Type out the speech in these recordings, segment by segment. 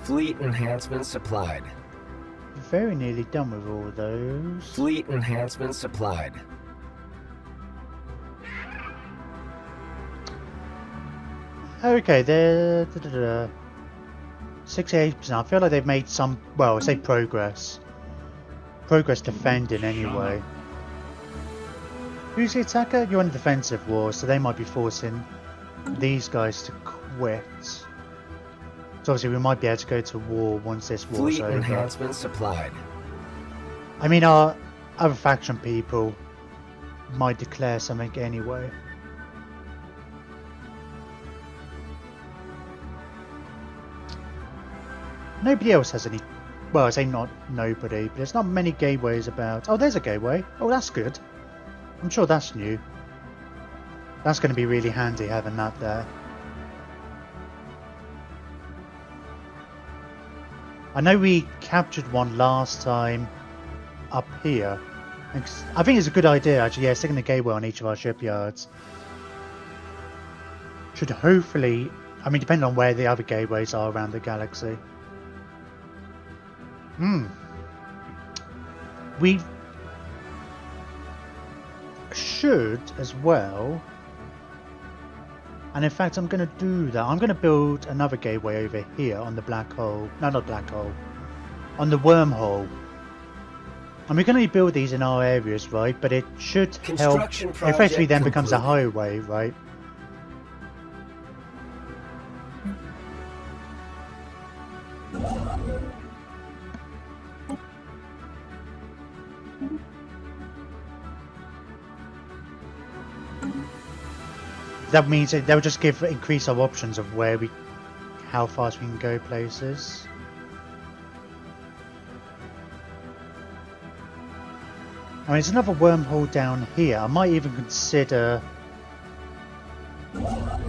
Fleet enhancement supplied. Very nearly done with all those. Fleet enhancement supplied. Okay, they're 68%. I feel like they've made some, well, I say progress. Progress defending anyway. Who's the attacker? You're on the defensive war, so they might be forcing these guys to quit. So obviously we might be able to go to war once this war's over. Fleet enhancement supplied. I mean, our other faction people might declare something anyway. Nobody else has any. Well, I say not nobody, but there's not many gateways about. Oh, there's a gateway. Oh, that's good. I'm sure that's new. That's going to be really handy having that there. I know we captured one last time up here. I think it's a good idea actually, yeah, sticking a gateway on each of our shipyards. Should hopefully, I mean, depending on where the other gateways are around the galaxy. We should as well, and in fact I'm going to do that. I'm going to build another gateway over here on the black hole. No, not black hole. On the wormhole. And we're going to build these in our areas, right? But it should help. It effectively then becomes a highway, right? That means that they'll just increase our options of how fast we can go places. I mean, there's another wormhole down here. I might even consider. I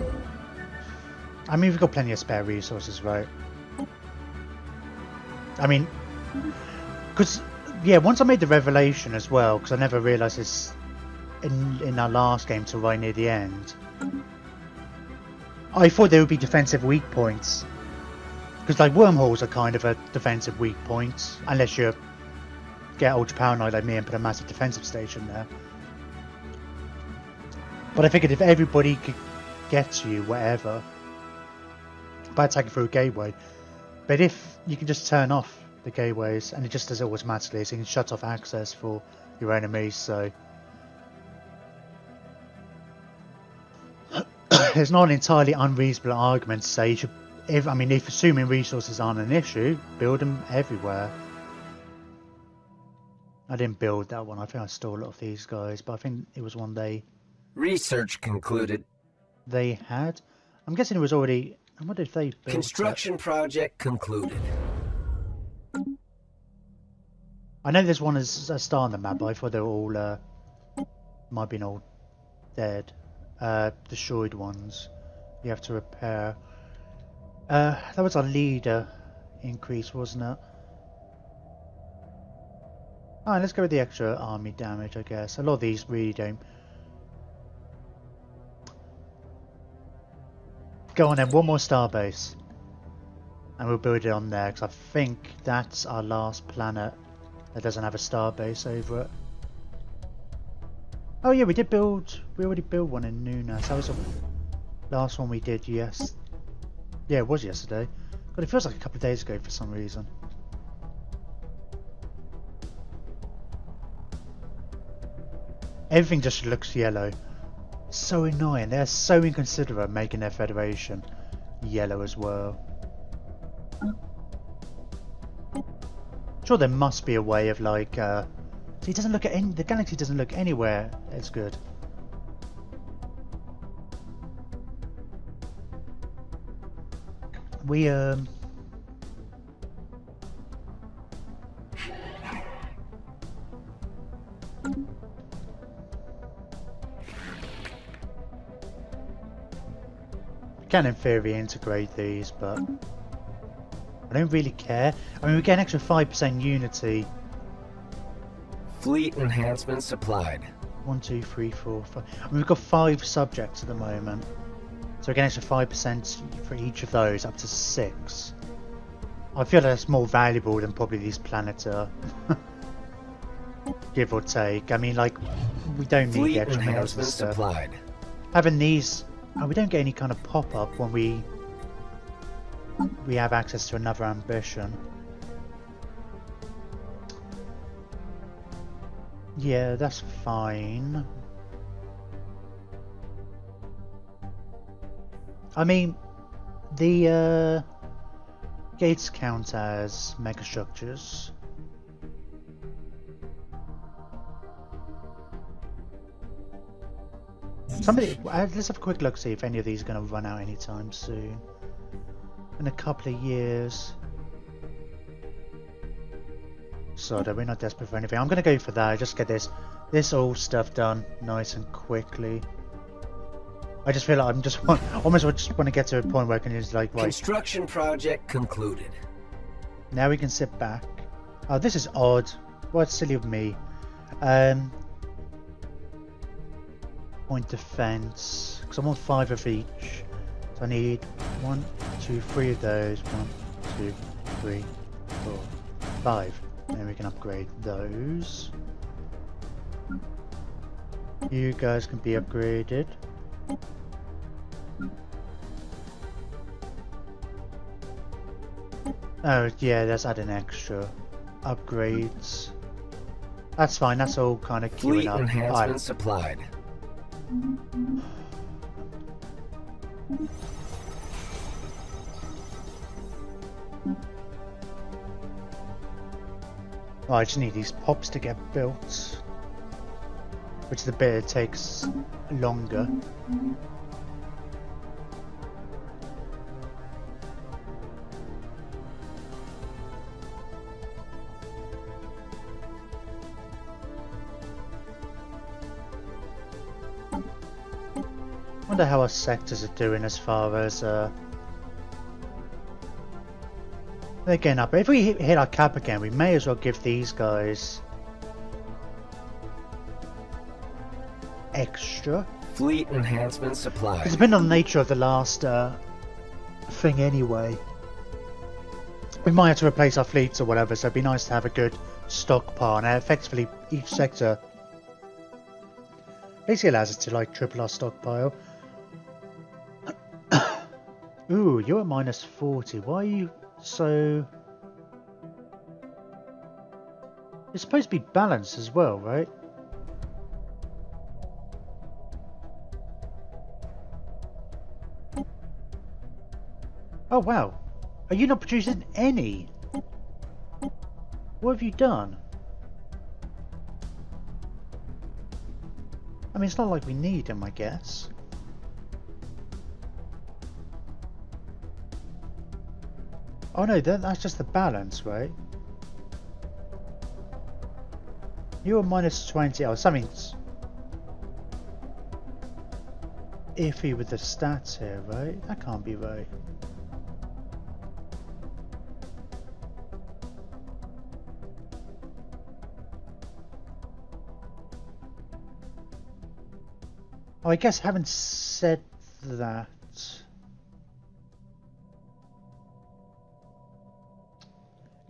mean, we've got plenty of spare resources, right? I mean, because yeah, once I made the revelation as well, because I never realised this in our last game till right near the end. I thought there would be defensive weak points, because like wormholes are kind of a defensive weak point, unless you get ultra paranoid like me and put a massive defensive station there. But I figured if everybody could get to you, whatever, by attacking through a gateway, but if you can just turn off the gateways and it just does it automatically, so you can shut off access for your enemies. So it's not an entirely unreasonable argument to say you should, if assuming resources aren't an issue, build them everywhere. I didn't build that one. I think I stole a lot of these guys, but I think it was one Research concluded. They had. I'm guessing it was already. I wonder if they built Construction project concluded. I know there's one as a star on the map, but I thought they were all might have been all dead. Destroyed ones you have to repair. That was our leader increase, wasn't it? Alright, let's go with the extra army damage, I guess. A lot of these really don't. Go on then, one more starbase. And we'll build it on there, because I think that's our last planet that doesn't have a starbase over it. Oh yeah, we already built one in Nunas. That was the last one we did, yes. Yeah, it was yesterday. But it feels like a couple of days ago for some reason. Everything just looks yellow. So annoying. They're so inconsiderate making their federation yellow as well. Sure, there must be a way of like. So it doesn't look at the galaxy doesn't look anywhere as good. We can in theory integrate these, but I don't really care. I mean, we get an extra 5% unity. Fleet enhancement supplied. 1, 2, 3, 4, 5. I mean, we've got 5 subjects at the moment, so we get an extra 5% for each of those, up to 6. I feel that's more valuable than probably these planets are. Give or take. I mean, like, we don't need Fleet the extra minerals and enhancements stuff. supplied. Having these, we don't get any kind of pop-up when we have access to another ambition. Yeah, that's fine. I mean, the gates count as megastructures. Somebody, let's have a quick look, see if any of these are going to run out anytime soon. In a couple of years. So that we're not desperate for anything. I'm going to go for that. Just get this all stuff done nice and quickly. I just feel like I'm just almost just want to get to a point where I can just like, right. Construction project concluded. Now we can sit back. Oh, this is odd. What's silly of me? Point defense. Because I want 5 of each. So I need 1, 2, 3 of those. 1, 2, 3, 4, 5. Then we can upgrade those. You guys can be upgraded. Oh yeah, let's add an extra upgrades. That's fine. That's all kind of queuing Fleet up. enhancements supplied. Oh, I just need these pops to get built, which is the bit it takes longer. Wonder how our sectors are doing as far as they're getting up. But if we hit our cap again, we may as well give these guys extra. Fleet enhancements supplied. It's depending on the nature of the last thing anyway. We might have to replace our fleets or whatever, so it'd be nice to have a good stockpile. And effectively, each sector basically allows us to like triple our stockpile. Ooh, you're at minus 40. Why are you so... It's supposed to be balanced as well, right? Oh wow. Are you not producing any? What have you done? I mean, it's not like we need them, I guess. Oh no, that's just the balance, right? You were minus 20. Oh, something's iffy with the stats here, right? That can't be right. Oh, I guess having said that,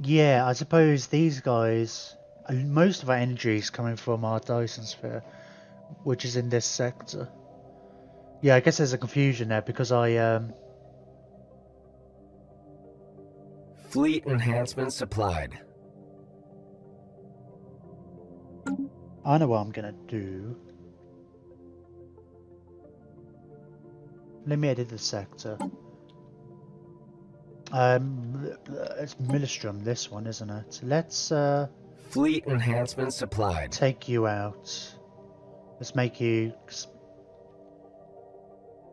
yeah, I suppose these guys, most of our energy is coming from our Dyson sphere, which is in this sector. Yeah, I guess there's a confusion there because I Fleet enhancements supplied. I know what I'm gonna do. Let me edit the sector. It's Millstrom, this one, isn't it? Let's Fleet enhancements supplied. take you out. Let's make you...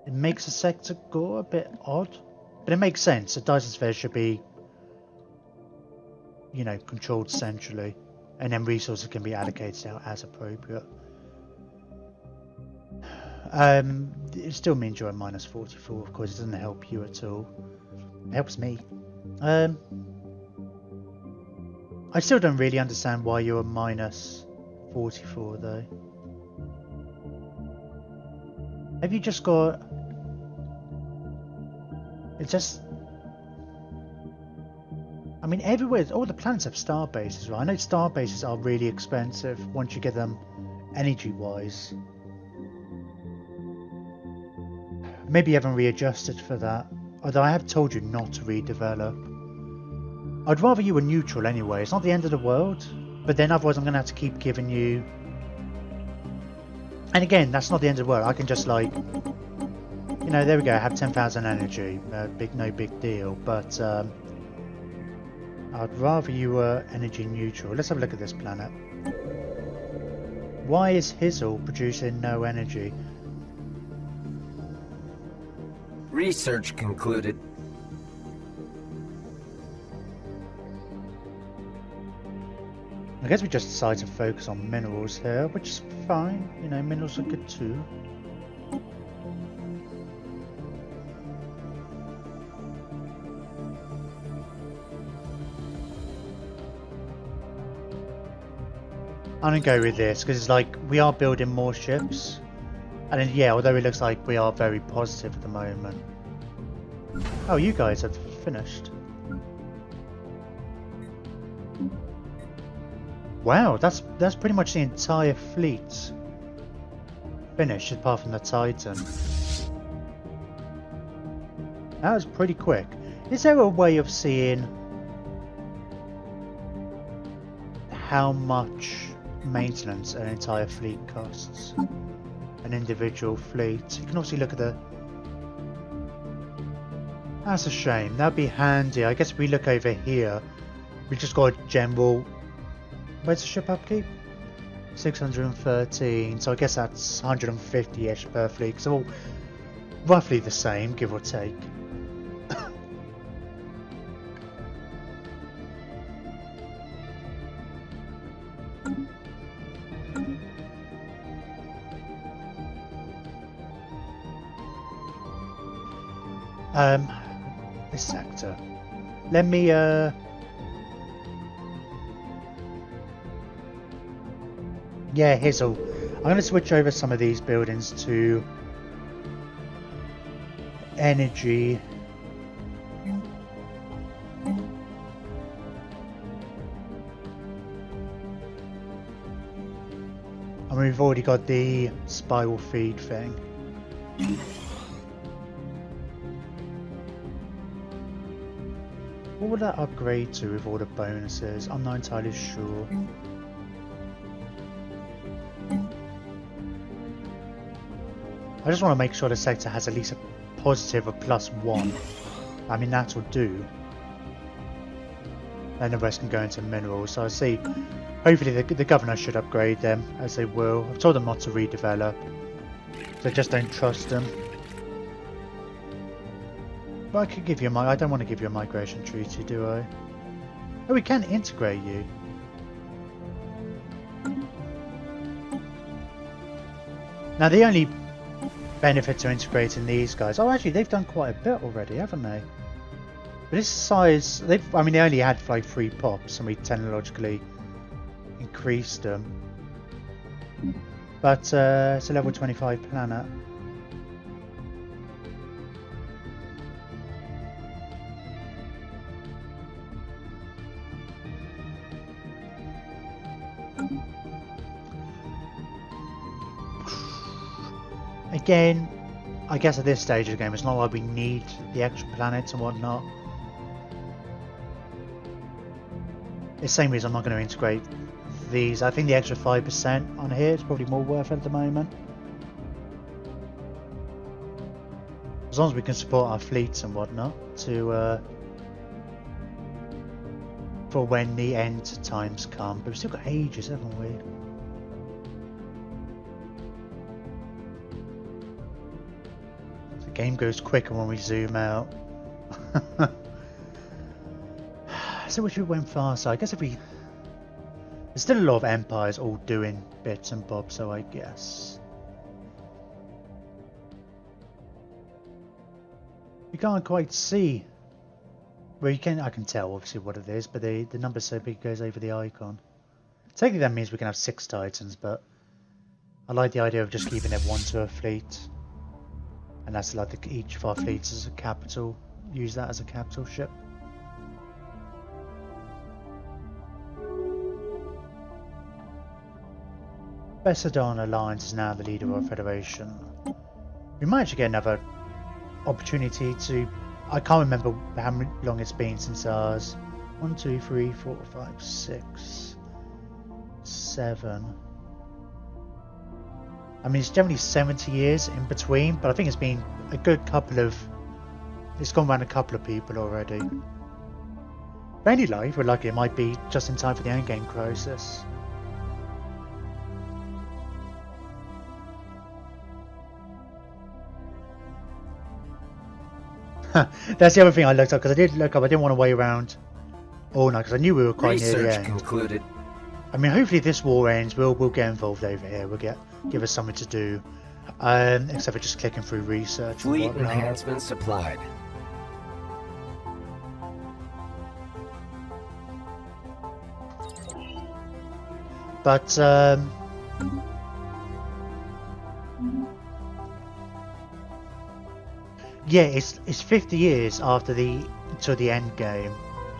It makes the sector go a bit odd, but it makes sense. A Dyson sphere should be, you know, controlled centrally, and then resources can be allocated out as appropriate. It still means you're at minus 44, of course. It doesn't help you at all. It helps me. I still don't really understand why you're minus 44 though. Have you just got... It's just... mean, everywhere, all the planets have star bases, right? I know star bases are really expensive once you get them energy-wise. Maybe you haven't readjusted for that. Although I have told you not to redevelop. I'd rather you were neutral anyway. It's not the end of the world. But then otherwise I'm going to have to keep giving you... And again, that's not the end of the world. I can just like... You know, there we go. I have 10,000 energy. No big deal. But I'd rather you were energy neutral. Let's have a look at this planet. Why is Hizzle producing no energy? Research concluded. I guess we just decided to focus on minerals here, which is fine. You know, minerals are good too. I'm gonna go with this because it's like we are building more ships, and then, yeah, although it looks like we are very positive at the moment. Oh, you guys have finished. Wow, that's pretty much the entire fleet finished, apart from the Titan. That was pretty quick. Is there a way of seeing how much maintenance an entire fleet costs? An individual fleet. You can obviously look at the... That's a shame. That'd be handy. I guess if we look over here, we just got a general... Where's the ship upkeep? 613. So I guess that's 150-ish per fleet. So all roughly the same, give or take. This sector. Let me yeah, Hizzle. I'm going to switch over some of these buildings to energy. And we've already got the spiral feed thing. What would that upgrade to with all the bonuses? I'm not entirely sure. I just want to make sure the sector has at least a positive of +1. I mean, that will do. Then the rest can go into minerals. So I see, hopefully the governor should upgrade them, as they will. I've told them not to redevelop. So just don't trust them. But I could give you I don't want to give you a migration treaty, do I? Oh, we can integrate you. Now the only benefit to integrating these guys... Oh, actually, they've done quite a bit already, haven't they? But this size... I mean, they only had like 3 pops, and we technologically increased them. But it's a level 25 planet. Again, I guess at this stage of the game, it's not like we need the extra planets and whatnot. It's the same reason I'm not going to integrate these. I think the extra 5% on here is probably more worth it at the moment. As long as we can support our fleets and whatnot to for when the end times come. But we've still got ages, haven't we? The game goes quicker when we zoom out. So wish we went faster. I guess if we... There's still a lot of empires all doing bits and bobs, so I guess. You can't quite see. Well, you can. I can tell obviously what it is, but the number's so big it goes over the icon. Technically that means we can have 6 Titans, but I like the idea of just keeping everyone to a fleet. And that's like each of our fleets as a capital. Use that as a capital ship. Bessedon Alliance is now the leader of our Federation. We might actually get another opportunity to... I can't remember how long it's been since ours. 1, 2, 3, 4, 5, 6, 7. I mean, it's generally 70 years in between, but I think it's been a good couple of... It's gone around a couple of people already. But any life, we're lucky it might be just in time for the endgame crisis. That's the other thing I looked up, because I did look up, I didn't want to wait around all night, because I knew we were quite near the end. Concluded. I mean, hopefully this war ends, we'll get involved over here, give us something to do, except for just clicking through research. Fleet enhancement supplied. But, yeah, it's 50 years after the end game.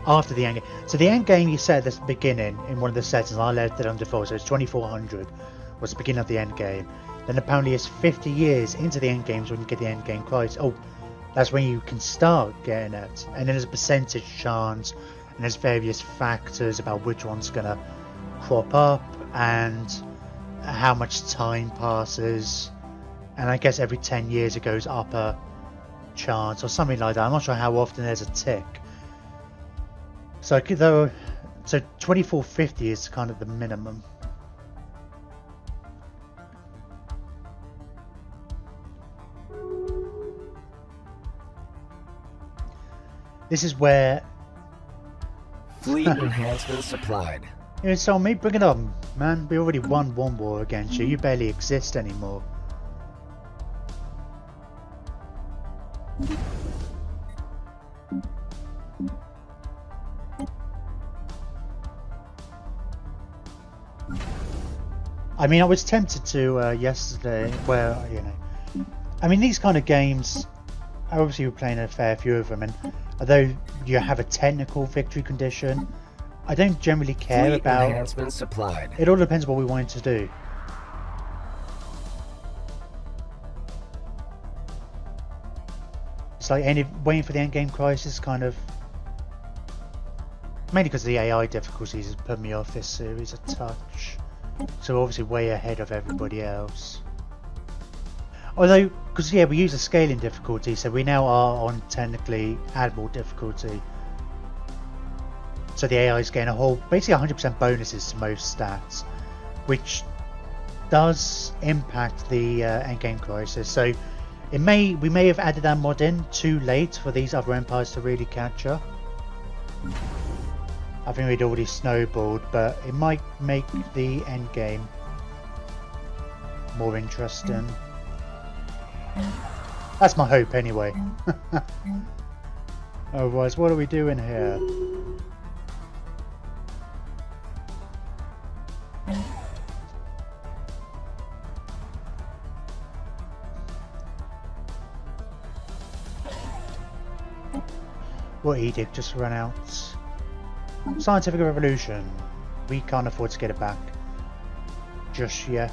After the end game. So the end game you said at the beginning in one of the settings, I left it on default, so it's 2400 was the beginning of the end game. Then apparently it's 50 years into the end games when you get the end game crisis. Oh, that's when you can start getting it. And then there's a percentage chance, and there's various factors about which one's gonna crop up and how much time passes. And I guess every 10 years it goes up a chance or something like that. I'm not sure how often there's a tick. So 2450 is kind of the minimum. This is where fleet enhancement supplied. You tell me, bring it on, man. We already won one war against you. You barely exist anymore. I mean, I was tempted to yesterday, where, you know, I mean, these kind of games, obviously we're playing a fair few of them, and although you have a technical victory condition, I don't generally care fleet about... enhancement supplied. It all depends what we want to do. It's like waiting for the endgame crisis, kind of... Mainly because the AI difficulties has put me off this series a touch. So obviously way ahead of everybody else. Although, because yeah, we use a scaling difficulty, so we now are on technically Admiral difficulty. So the AI is getting basically 100% bonuses to most stats, which does impact the endgame crisis. So we may have added that mod in too late for these other empires to really catch up. I think we'd already snowballed, but it might make the end game more interesting. That's my hope anyway. Otherwise, what are we doing here? What edict just ran out? Scientific revolution. We can't afford to get it back just yet.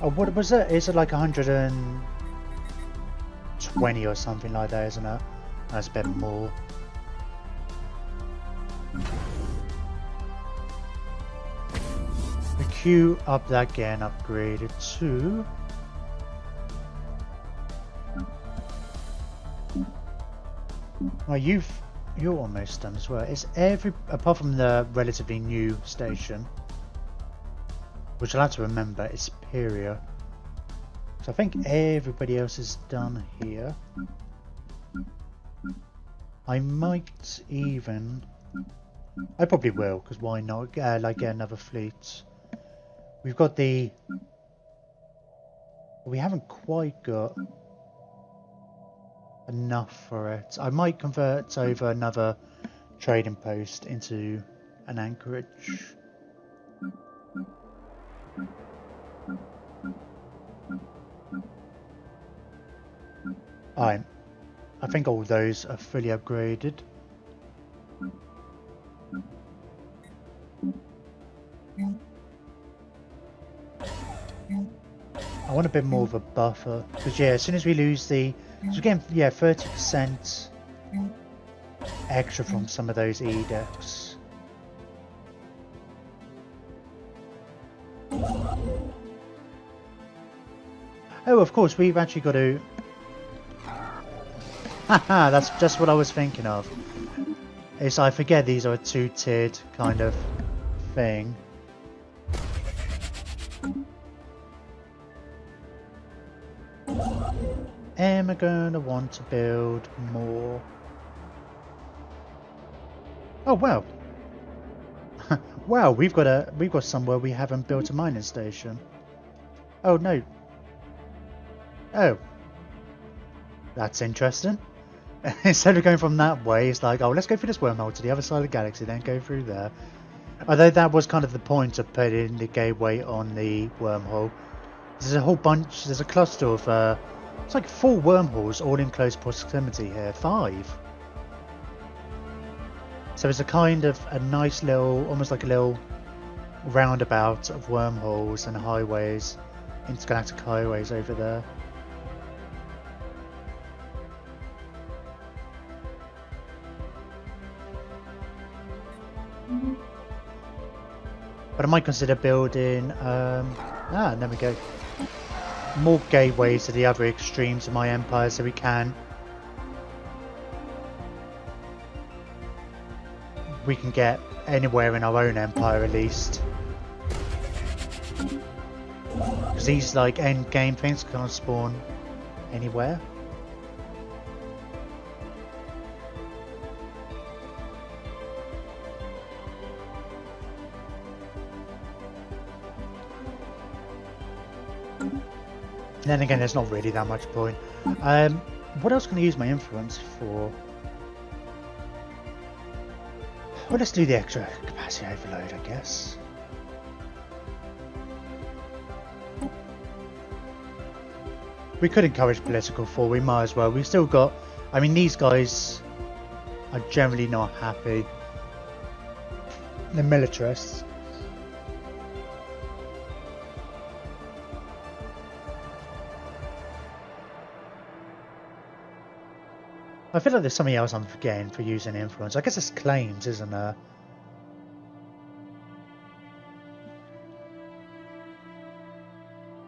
Oh, what was it? Is it like 120 or something like that, isn't it? That's a bit more. The queue up that again, upgraded to... Well, you're almost done as well. It's apart from the relatively new station, which I'll have to remember is Superior. So I think everybody else is done here. I might even... I probably will, because why not? Like get another fleet. We've got the... We haven't quite got enough for it. I might convert over another trading post into an anchorage. I think all those are fully upgraded. I want a bit more of a buffer because yeah, as soon as we lose the, so we're getting 30% extra from some of those edicts. Oh, of course, we've actually got to. Haha, that's just what I was thinking of. Is I forget these are a two-tiered kind of thing. Am I gonna want to build more? Oh wow! Wow, we've got somewhere we haven't built a mining station. Oh no! Oh, that's interesting. Instead of going from that way, it's like, oh, let's go through this wormhole to the other side of the galaxy, then go through there. Although that was kind of the point of putting the gateway on the wormhole. There's a whole bunch, there's a cluster of, it's like 4 wormholes all in close proximity here. 5. So it's a kind of a nice little, almost like a little roundabout of wormholes and highways, intergalactic highways over there. But I might consider building, there we go, more gateways to the other extremes of my empire so we can get anywhere in our own empire at least. Because these like end game things can't spawn anywhere. Then again, there's not really that much point. What else can I use my influence for? Well, let's do the extra capacity overload, I guess. We could encourage political thought, we might as well. We've still got, I mean, these guys are generally not happy. The militarists. I feel like there's something else I'm forgetting for using influence. I guess it's claims, isn't there?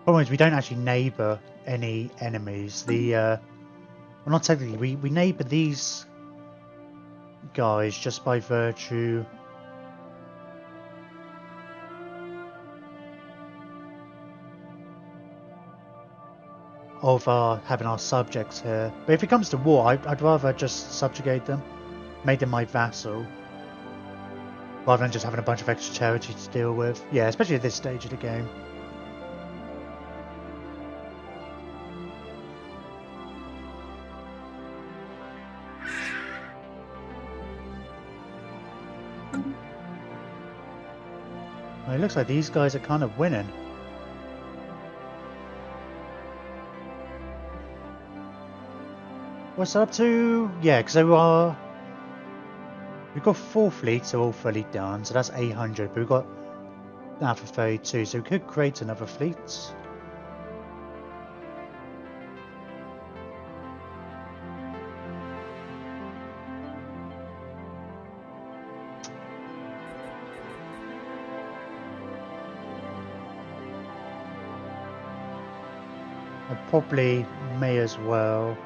Problem is we don't actually neighbour any enemies. Well, not technically. We neighbour these guys just by virtue of having our subjects here. But if it comes to war, I'd rather just subjugate them, make them my vassal, rather than just having a bunch of extra territory to deal with. Yeah, especially at this stage of the game. Well, it looks like these guys are kind of winning. What's that up to? Yeah, because we've got 4 fleets, they're all fully done, so that's 800, but we've got that for 32, so we could create another fleet. I probably may as well.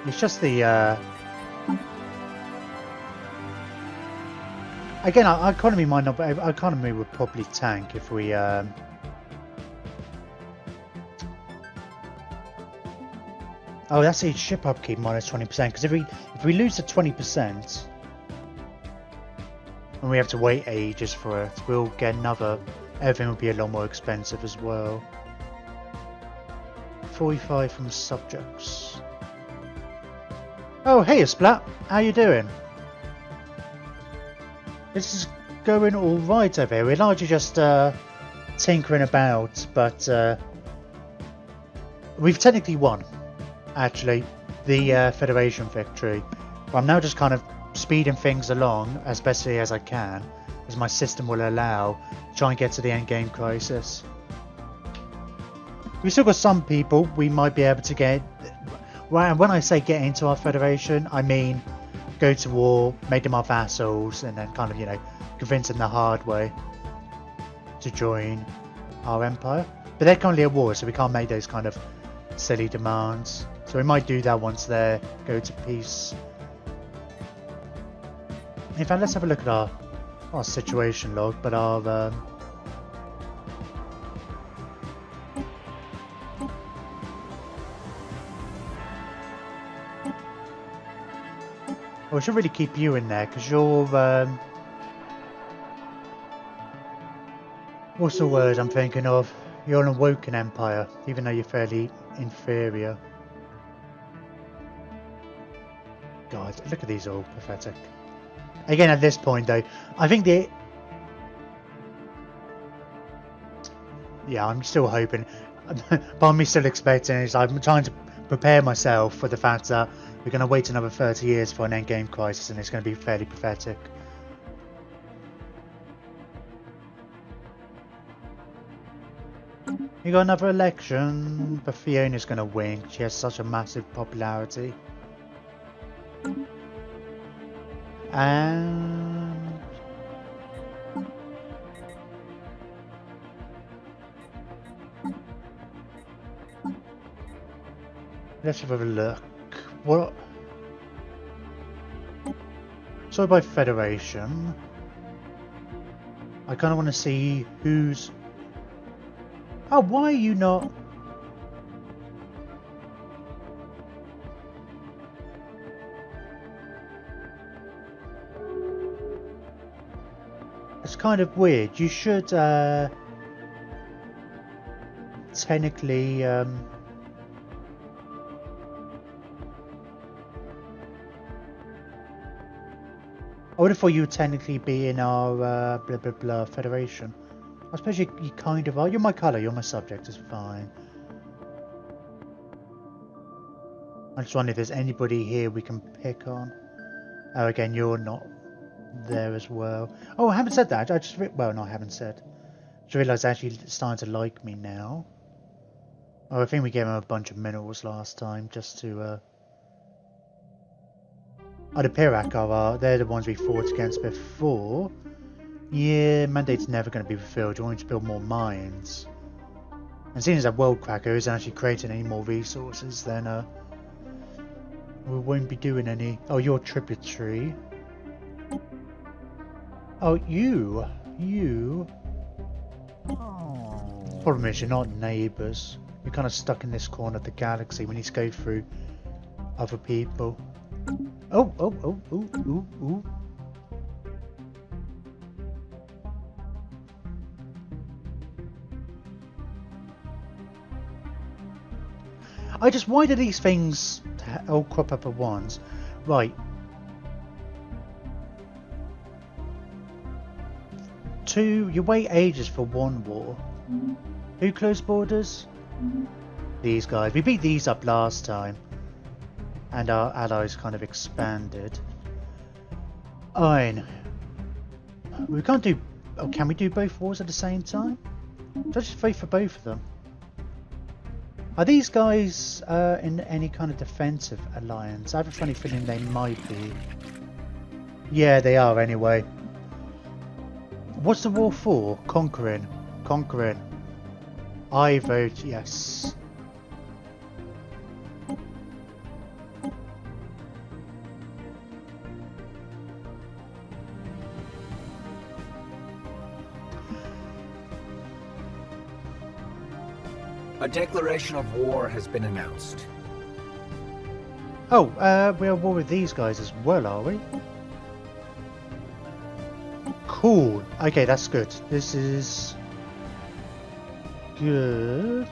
It's just the again, our economy might not, but our economy would probably tank if we oh, that's each ship upkeep minus 20%. Because if we lose the 20%, and we have to wait ages for it, we'll get another. Everything will be a lot more expensive as well. 45 from subjects. Oh, hey, Splat. How you doing? This is going all right over here. We're largely just tinkering about, but we've technically won, actually, the Federation victory. But I'm now just kind of speeding things along as best as I can, as my system will allow, to try and get to the end game crisis. We've still got some people we might be able to get. Well, when I say get into our Federation, I mean go to war, make them our vassals, and then kind of, you know, convince them the hard way to join our empire. But they're currently at war, so we can't make those kind of silly demands. So we might do that once they go to peace. In fact, let's have a look at our situation log, but our we should really keep you in there, because you're what's the word I'm thinking of? You're an awoken empire, even though you're fairly inferior. God, look at these all pathetic. Again, at this point though, I think yeah, I'm still hoping. Part of me still expecting is I'm trying to prepare myself for the fact that we're going to wait another 30 years for an endgame crisis, and it's going to be fairly pathetic. You got another election, but Fiona's going to win. She has such a massive popularity. And let's have a look. What? So by Federation, I kind of want to see who's. Oh, why are you not? It's kind of weird. You should technically I would have thought you would technically be in our blah blah blah Federation. I suppose you kind of are. You're my colour, you're my subject, it's fine. I just wonder if there's anybody here we can pick on. Oh, again, you're not there as well. Oh, I haven't said that. I just well, no, I haven't said. I just realised they're actually starting to like me now. Oh, I think we gave them a bunch of minerals last time just to. Oh, the Pirac are they're the ones we fought against before. Yeah, mandate's never going to be fulfilled. You want to build more mines. And seeing as that World Cracker isn't actually creating any more resources, then we won't be doing any. Oh, you're tributary. Oh, you. Problem is, you're not neighbours. You're kind of stuck in this corner of the galaxy. We need to go through other people. Oh. Why do these things all crop up at once? Right. You wait ages for one war. Who closed borders? These guys. We beat these up last time. And our allies kind of expanded. Fine. We can't do... Oh, can we do both wars at the same time? Should I just vote for both of them? Are these guys in any kind of defensive alliance? I have a funny feeling they might be. Yeah, they are anyway. What's the war for? Conquering. I vote yes. A declaration of war has been announced. Oh, we're at war with these guys as well, are we? Cool. Okay, that's good. This is good.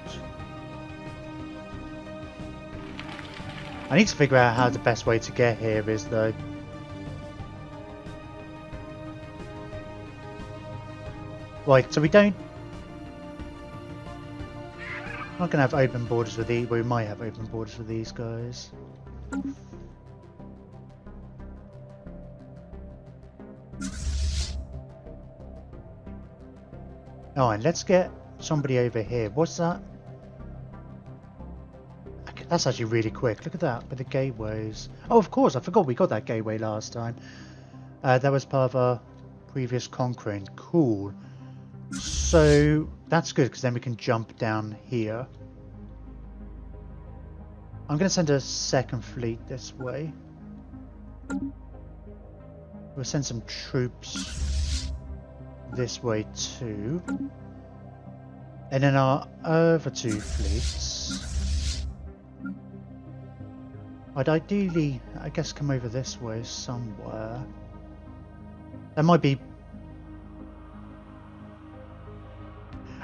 I need to figure out how the best way to get here is, though. Right, so we don't... not gonna have open borders with these. We might have open borders with these guys. Oh, and let's get somebody over here. What's that? Okay, that's actually really quick. Look at that with the gateways. Oh, of course, I forgot we got that gateway last time. That was part of our previous conquering. Cool. So that's good because then we can jump down here. I'm going to send a second fleet this way. We'll send some troops this way too. And then our other two fleets, I'd ideally, I guess, come over this way somewhere. That might be...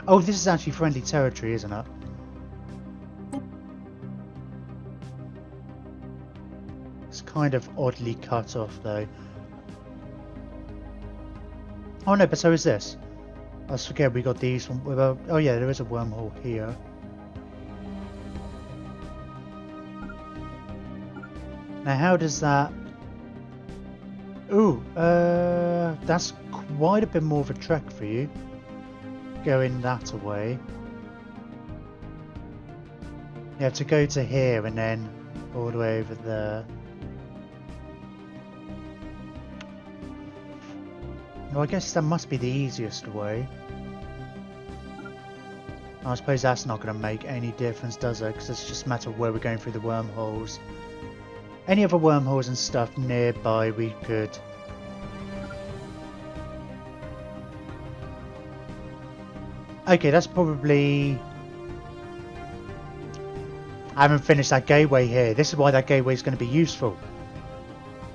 Oh, this is actually friendly territory, isn't it? It's kind of oddly cut off though. Oh no, but so is this. I forget we got these from... Oh yeah, there is a wormhole here. Now how does that... Ooh, that's quite a bit more of a trek for you. Going that away. You have to go to here and then all the way over there. Well, I guess that must be the easiest way. I suppose that's not going to make any difference, does it? Because it's just a matter of where we're going through the wormholes. Any other wormholes and stuff nearby we could... Okay, that's probably... I haven't finished that gateway here. This is why that gateway is going to be useful.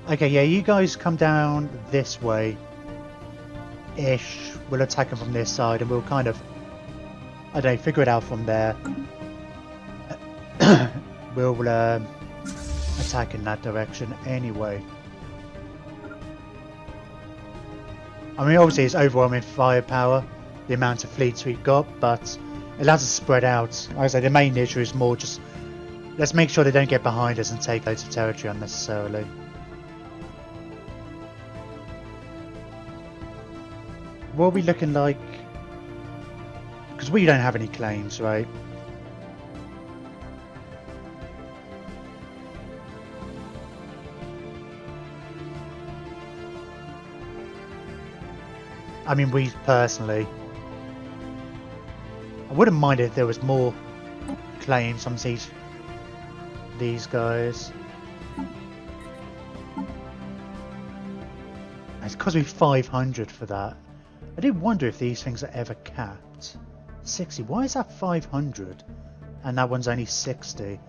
Okay, yeah, you guys come down this way. Ish. We'll attack them from this side and we'll kind of... I don't know, figure it out from there. We'll attack in that direction anyway. I mean, obviously it's overwhelming firepower, the amount of fleets we've got, but it allows us to spread out. Like I say, the main issue is more just let's make sure they don't get behind us and take loads of territory unnecessarily. What are we looking like? Because we don't have any claims, right? I mean, we personally... I wouldn't mind if there was more claims on these guys. It's cost me 500 for that. I did wonder if these things are ever capped. 60. Why is that 500? And that one's only 60.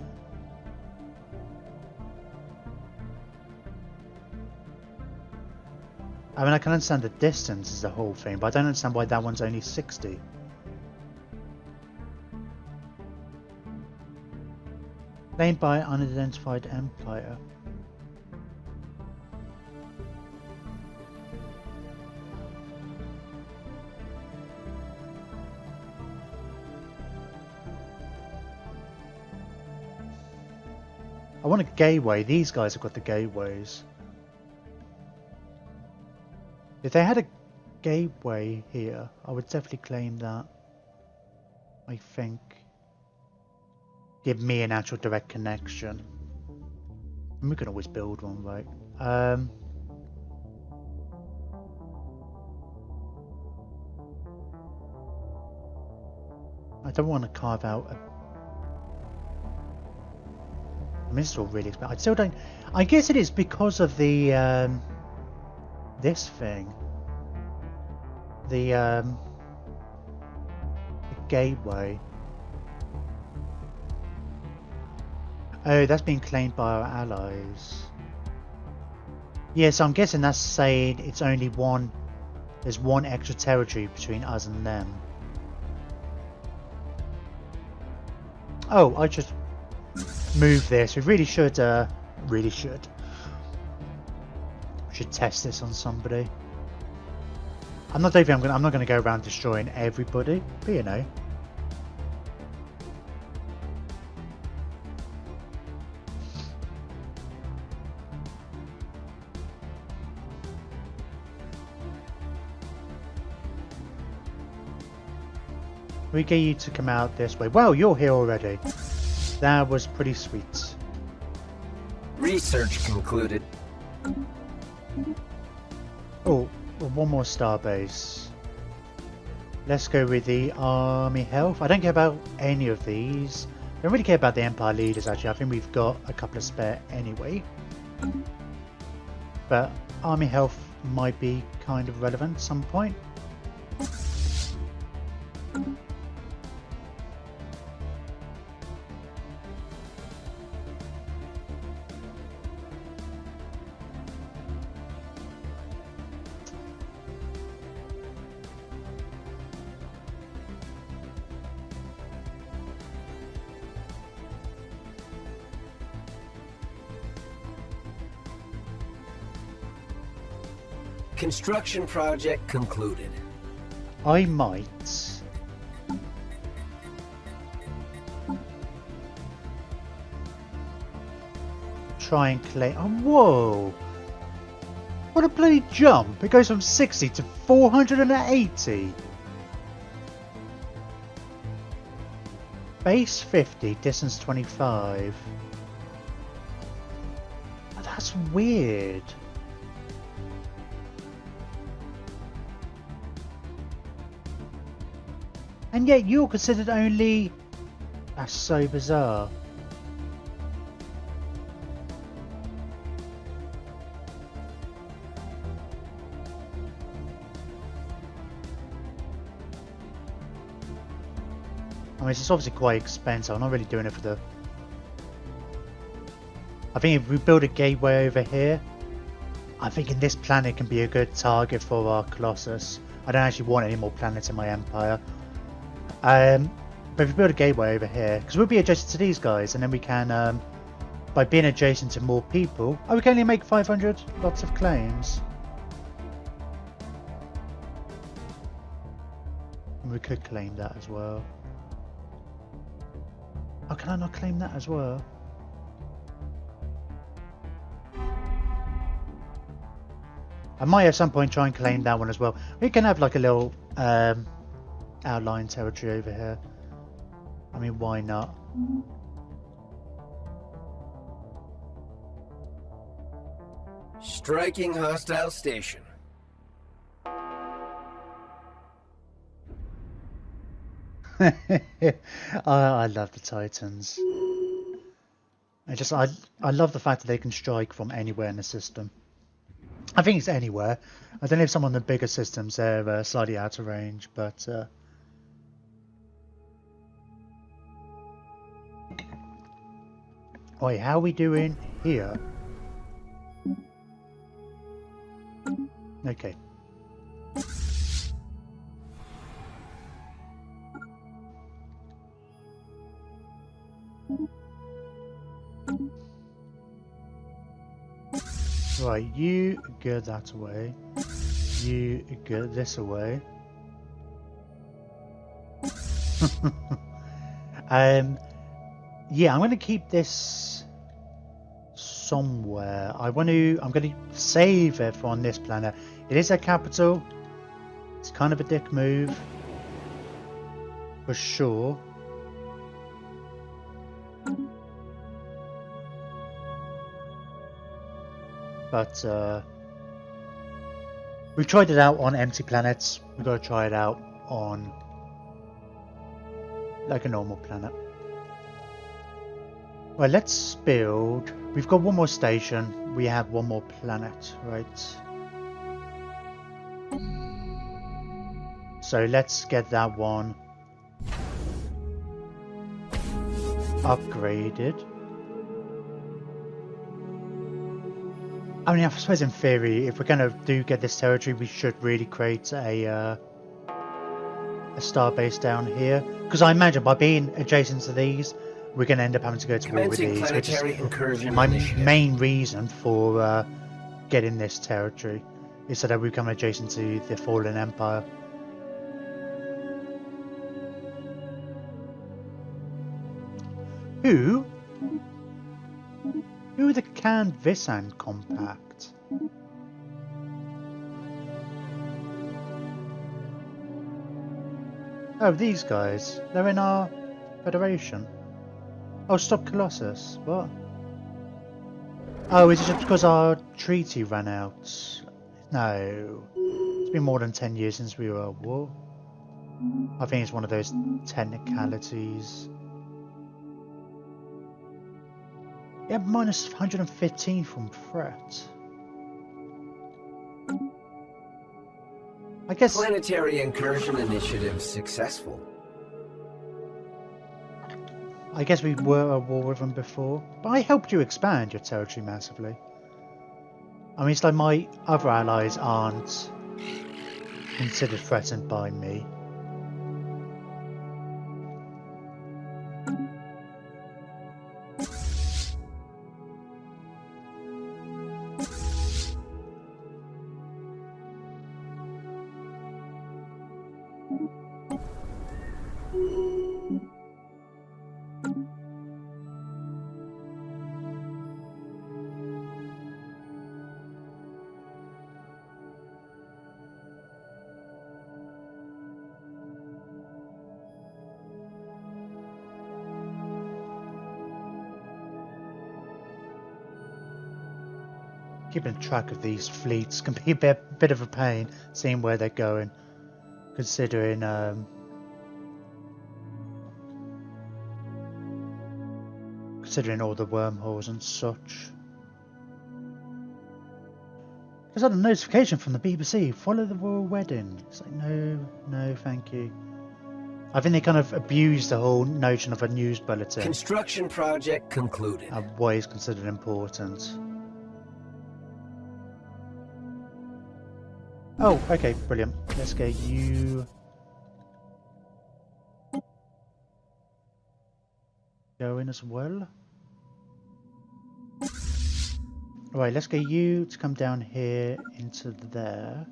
I mean, I can understand the distance is the whole thing, but I don't understand why that one's only 60. Claimed by unidentified empire. I want a gateway. These guys have got the gateways. If they had a gateway here, I would definitely claim that. I think. Give me an actual direct connection. And we can always build one, right? I don't want to carve out a... I mean, it's all really expensive. I still don't... I guess it is because of the... this thing. The gateway. Oh, that's being claimed by our allies. Yeah, so I'm guessing that's saying it's only one... There's one extra territory between us and them. Oh, I just move this. We really should, should test this on somebody. I'm not going to go around destroying everybody, but you know. We get you to come out this way. Well, you're here already. That was pretty sweet. Research concluded. Oh, one more starbase. Let's go with the Army Health. I don't care about any of these. I don't really care about the Empire Leaders, actually. I think we've got a couple of spare anyway. But Army Health might be kind of relevant at some point. Construction project concluded. I might try and claim. Oh, whoa! What a bloody jump! It goes from 60 to 480. Base 50, distance 25. Oh, that's weird. And yet you're considered only... That's so bizarre. I mean, it's obviously quite expensive. I'm not really doing it for the... I think if we build a gateway over here, I think in this planet can be a good target for our Colossus. I don't actually want any more planets in my empire. But if we build a gateway over here, because we'll be adjacent to these guys, and then we can, by being adjacent to more people, we can only make 500 lots of claims. And we could claim that as well. Oh, can I not claim that as well? I might at some point try and claim that one as well. We can have like a little outlying territory over here. I mean, why not? Striking hostile station. I love the Titans. I love the fact that they can strike from anywhere in the system. I think it's anywhere. I don't know if some of the bigger systems they're slightly out of range, but wait, how are we doing here? Okay. Right, you get that away. You get this away. Yeah, I'm going to keep this somewhere. I'm going to save it for on this planet. It is a capital. It's kind of a dick move, for sure. But we've tried it out on empty planets. We've got to try it out on like a normal planet. Right, let's build. We've got one more station. We have one more planet, right? So let's get that one upgraded. I mean, I suppose in theory, if we're going to get this territory, we should really create a starbase down here. Because I imagine by being adjacent to these, we're going to end up having to go to war with these, which is my main reason for getting this territory, is so that we become adjacent to the fallen empire. Who are the Can Visan Compact? Oh, these guys. They're in our Federation. Oh, stop Colossus. What? Oh, is it just because our treaty ran out? No. It's been more than 10 years since we were at war. I think it's one of those technicalities. Yeah, minus 115 from threat. I guess... Planetary incursion initiative successful. I guess we were at war with them before, but I helped you expand your territory massively. I mean, it's like my other allies aren't considered threatened by me. Keeping track of these fleets can be a bit of a pain, seeing where they're going, considering considering all the wormholes and such. There's had a notification from the BBC, follow the royal wedding. It's like, no, thank you. I think they kind of abused the whole notion of a news bulletin. Construction project concluded. And what is considered important. Oh, okay, brilliant. Let's get you going as well. Right, let's get you to come down here into there.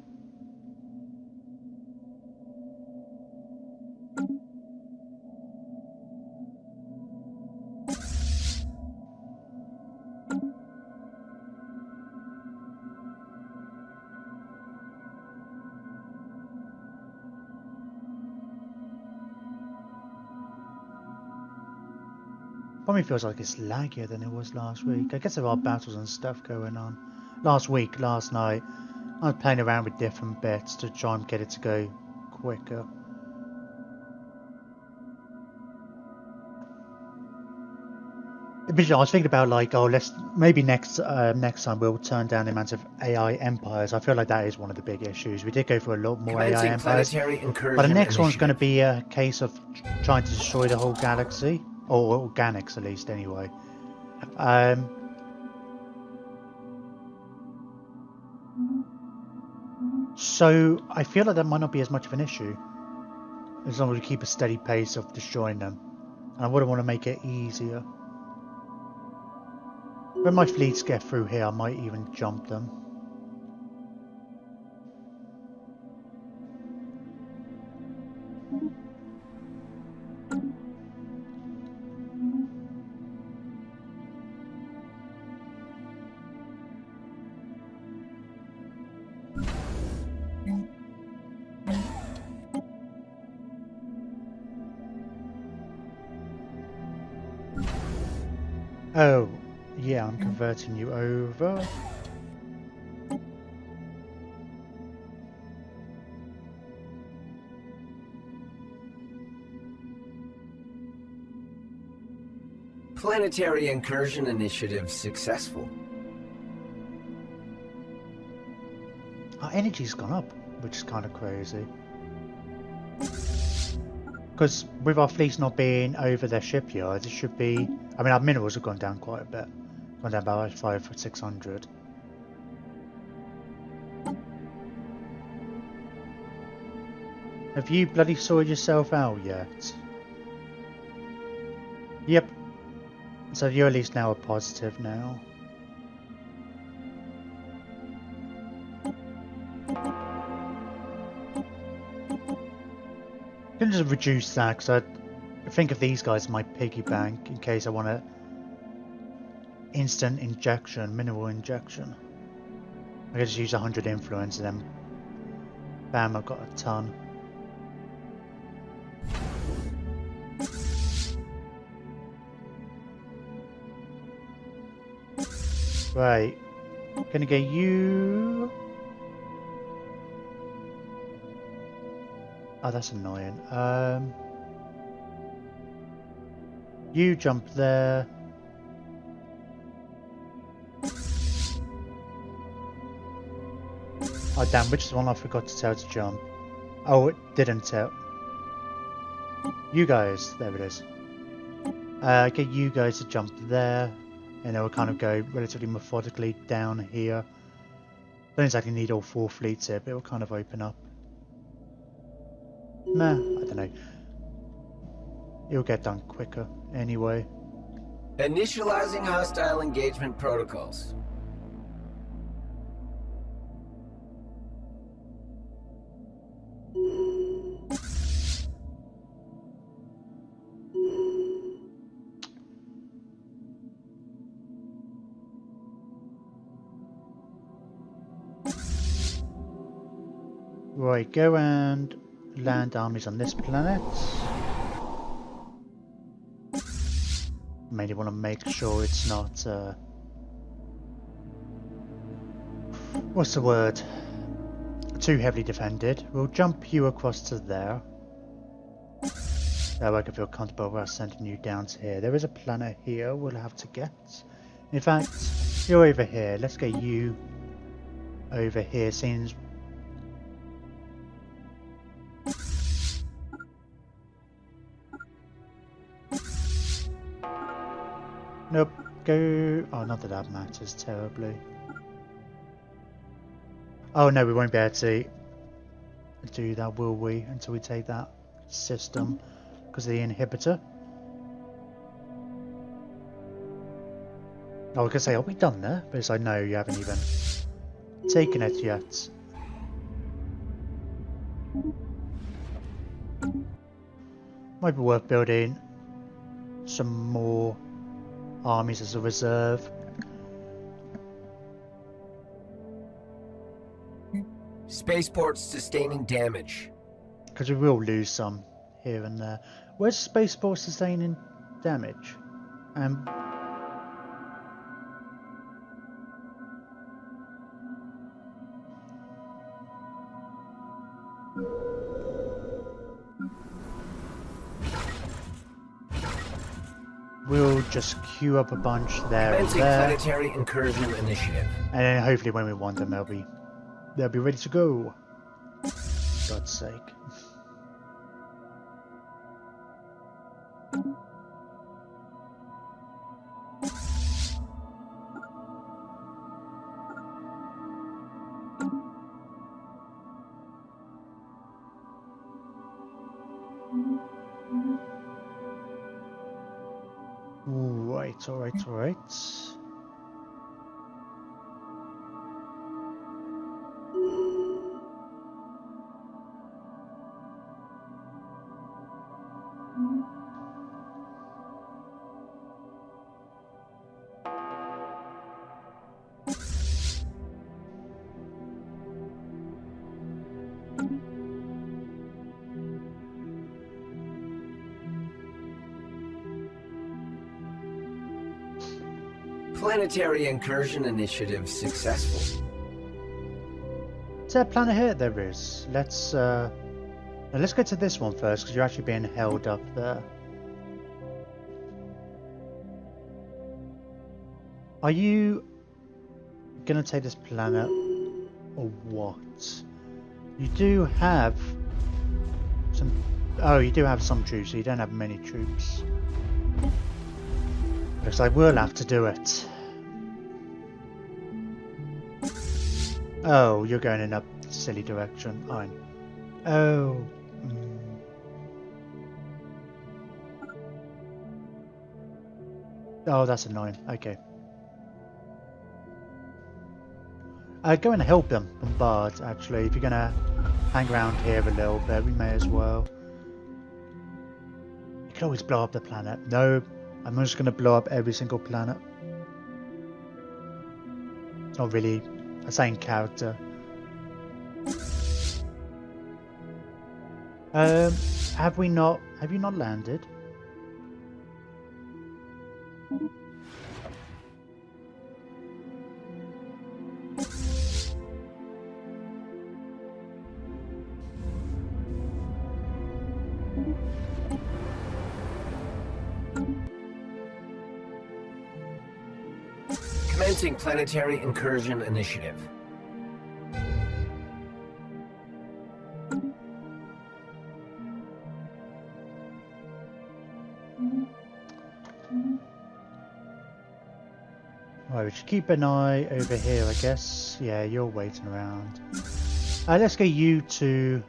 Probably feels like it's laggier than it was last week. I guess there are battles and stuff going on. Last night, I was playing around with different bits to try and get it to go quicker. I was thinking about like, oh, maybe next time we'll turn down the amount of AI empires. I feel like that is one of the big issues. We did go for a lot more AI empires, but the next one's going to be a case of trying to destroy the whole galaxy. Or organics, at least, anyway. So, I feel like that might not be as much of an issue. As long as we keep a steady pace of destroying them. And I wouldn't want to make it easier. When my fleets get through here, I might even jump them. Oh, yeah, I'm converting you over. Planetary incursion initiative successful. Our energy's gone up, which is kind of crazy. Because with our fleets not being over their shipyards, it should be... I mean, our minerals have gone down quite a bit. Gone down about 500 or 600. Have you bloody sorted yourself out yet? Yep. So you're at least now a positive now. I'm gonna just reduce that because I think of these guys as my piggy bank in case I want a instant injection, mineral injection. I can just use 100 influence and then bam, I've got a ton. Right. Gonna get you. Oh, that's annoying. You jump there. Oh damn, which is the one I forgot to tell to jump? Oh, it didn't tell. You guys, there it is. Get you guys to jump there, and then we'll kind of go relatively methodically down here. Don't exactly need all 4 fleets here, but it will kind of open up. Nah, I don't know. It'll get done quicker anyway. Initializing hostile engagement protocols. Right, go and land armies on this planet. Mainly want to make sure it's not, what's the word? Too heavily defended. We'll jump you across to there. That way I can feel comfortable about sending you down to here. There is a planet here we'll have to get. In fact, you're over here. Let's get you over here. Seems nope. Go. Oh, not that that matters terribly. Oh no, we won't be able to do that, will we? Until we take that system because of the inhibitor. I was gonna say, are we done there? But it's like, no, you haven't even taken it yet. Might be worth building some more armies as a reserve. Spaceports sustaining damage. Because we will lose some here and there. Where's spaceport sustaining damage? We'll just queue up a bunch there and there. Planetary incursion initiative. And then hopefully when we want them they'll be ready to go. God's sake. Alright. Planetary incursion initiative successful. Is there a planet here? There is. Let's now let's get to this one first because you're actually being held up there. Are you gonna take this planet or what? You do have some. Oh, you do have some troops. So you don't have many troops. Looks like we'll have to do it. Oh, you're going in a silly direction. Oh. Oh, that's annoying. Okay. Go and help them bombard, actually. If you're going to hang around here a little bit, we may as well. You can always blow up the planet. No, I'm just going to blow up every single planet. It's not really a same character. Have you not landed? Commencing planetary incursion initiative. Right, we should keep an eye over here, I guess. Yeah, you're waiting around. Let's get you to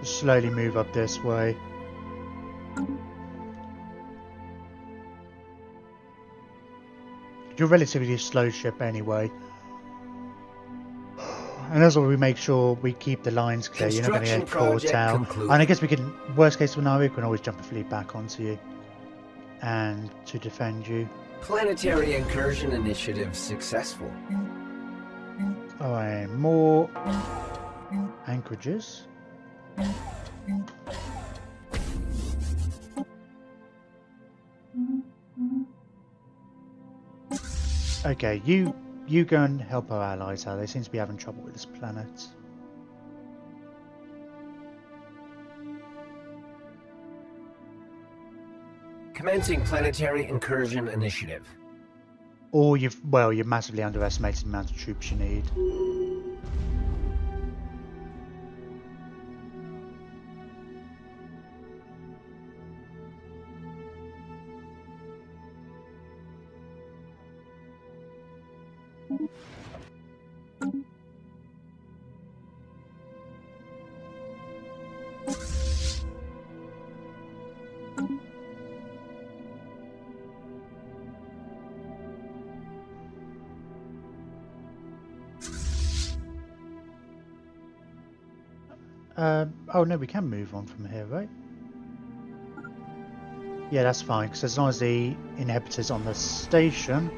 slowly move up this way. You're relatively a slow ship anyway. And as well, we make sure we keep the lines clear. You're not going to get caught out. Concluded. And I guess we can, worst case scenario, we can always jump a fleet back onto you. And to defend you. Planetary incursion initiative successful. Alright, more anchorages. Okay, you go and help our allies out. They seem to be having trouble with this planet. Commencing planetary incursion initiative. Or you've massively underestimated the amount of troops you need. Oh no, we can move on from here, right? Yeah, that's fine, because as long as the inhibitors on the station,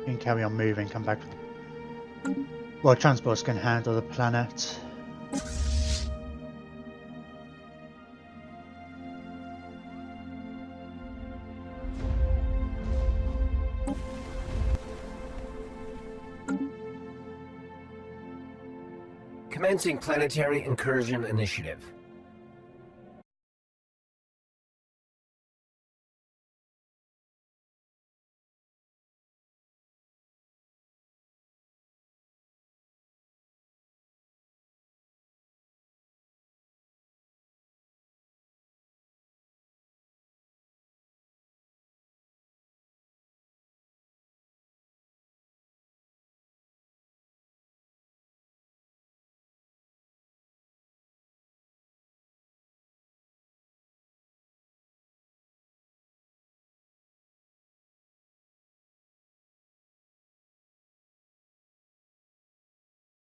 you can carry on moving, come back with... Well, transports can handle the planet. Commencing planetary incursion initiative.